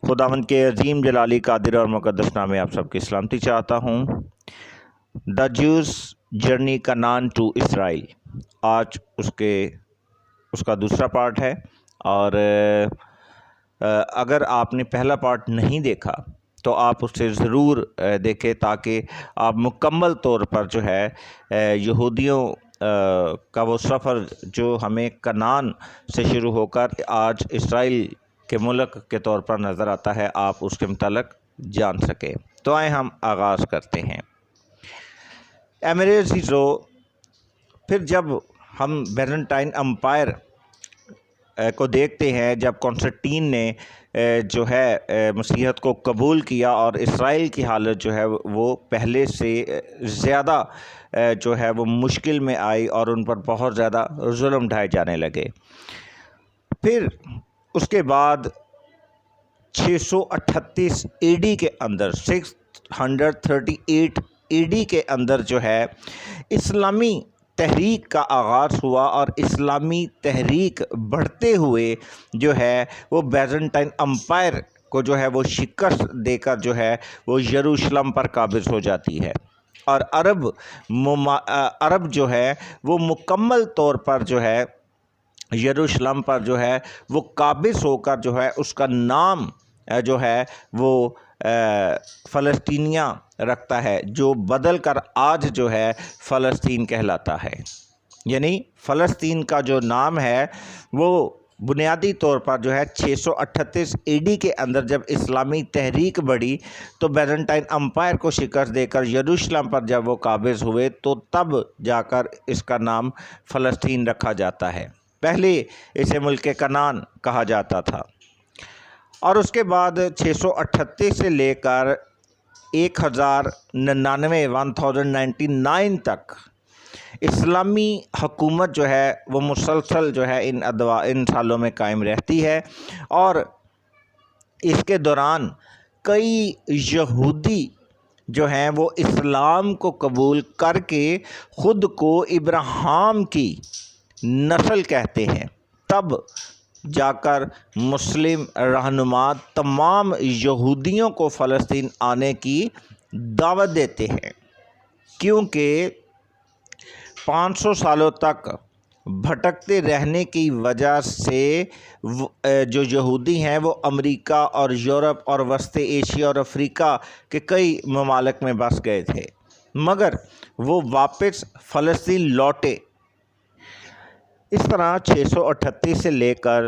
خداوند کے عظیم جلالی قادر اور مقدس نام میں آپ سب کی سلامتی چاہتا ہوں۔ دا جوز جرنی کنعان ٹو اسرائیل، آج اس کا دوسرا پارٹ ہے، اور اگر آپ نے پہلا پارٹ نہیں دیکھا تو آپ اسے ضرور دیکھیں، تاکہ آپ مکمل طور پر جو ہے یہودیوں کا وہ سفر جو ہمیں کنعان سے شروع ہو کر آج اسرائیل کے ملک کے طور پر نظر آتا ہے، آپ اس کے متعلق جان سکیں۔ تو آئیں ہم آغاز کرتے ہیں۔ میرے عزیزو، پھر جب ہم بیزنٹائن امپائر کو دیکھتے ہیں، جب کانسٹنٹین نے جو ہے مسیحیت کو قبول کیا اور اسرائیل کی حالت جو ہے وہ پہلے سے زیادہ جو ہے وہ مشکل میں آئی اور ان پر بہت زیادہ ظلم ڈھائے جانے لگے۔ پھر اس کے بعد 638 اے ڈی کے اندر 638 اے ڈی کے اندر جو ہے اسلامی تحریک کا آغاز ہوا، اور اسلامی تحریک بڑھتے ہوئے جو ہے وہ بیزنٹائن امپائر کو جو ہے وہ شکست دے کر جو ہے وہ یروشلم پر قابض ہو جاتی ہے، اور عرب جو ہے وہ مکمل طور پر جو ہے یروشلم پر جو ہے وہ قابض ہو کر جو ہے اس کا نام جو ہے وہ فلسطینیہ رکھتا ہے، جو بدل کر آج جو ہے فلسطین کہلاتا ہے۔ یعنی فلسطین کا جو نام ہے وہ بنیادی طور پر جو ہے 638 اے ڈی کے اندر جب اسلامی تحریک بڑھی تو بیزنٹائن امپائر کو شکست دے کر یروشلم پر جب وہ قابض ہوئے تو تب جا کر اس کا نام فلسطین رکھا جاتا ہے۔ پہلے اسے ملک کنعان کہا جاتا تھا، اور اس کے بعد 638 سے لے کر 1099 تک اسلامی حکومت جو ہے وہ مسلسل جو ہے ان سالوں میں قائم رہتی ہے، اور اس کے دوران کئی یہودی جو ہیں وہ اسلام کو قبول کر کے خود کو ابراہیم کی نسل کہتے ہیں۔ تب جا کر مسلم رہنما تمام یہودیوں کو فلسطین آنے کی دعوت دیتے ہیں، کیونکہ 500 سالوں تک بھٹکتے رہنے کی وجہ سے جو یہودی ہیں وہ امریکہ اور یورپ اور وسط ایشیا اور افریقہ کے کئی ممالک میں بس گئے تھے، مگر وہ واپس فلسطین لوٹے۔ اس طرح 638 سے لے کر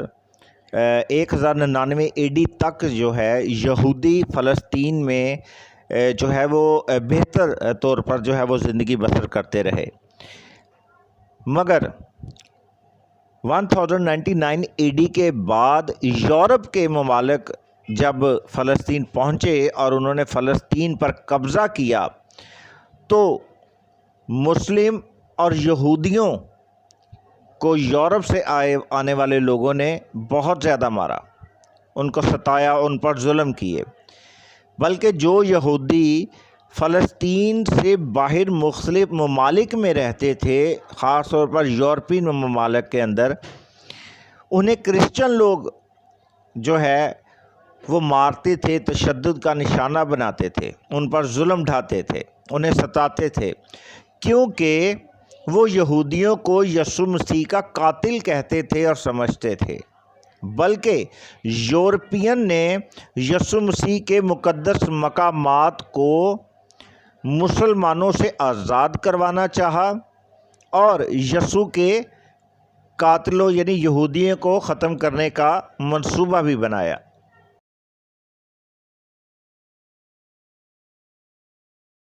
1099 اے ڈی تک جو ہے یہودی فلسطین میں جو ہے وہ بہتر طور پر جو ہے وہ زندگی بسر کرتے رہے، مگر 1099 اے ڈی کے بعد یورپ کے ممالک جب فلسطین پہنچے اور انہوں نے فلسطین پر قبضہ کیا تو مسلم اور یہودیوں کو یورپ سے آنے والے لوگوں نے بہت زیادہ مارا، ان کو ستایا، ان پر ظلم کیے، بلکہ جو یہودی فلسطین سے باہر مختلف ممالک میں رہتے تھے، خاص طور پر یورپین ممالک کے اندر، انہیں کرسچن لوگ جو ہے وہ مارتے تھے، تشدد کا نشانہ بناتے تھے، ان پر ظلم ڈھاتے تھے، انہیں ستاتے تھے، کیونکہ وہ یہودیوں کو یسوع مسیح کا قاتل کہتے تھے اور سمجھتے تھے، بلکہ یورپین نے یسوع مسیح کے مقدس مقامات کو مسلمانوں سے آزاد کروانا چاہا اور یسوع کے قاتلوں یعنی یہودیوں کو ختم کرنے کا منصوبہ بھی بنایا۔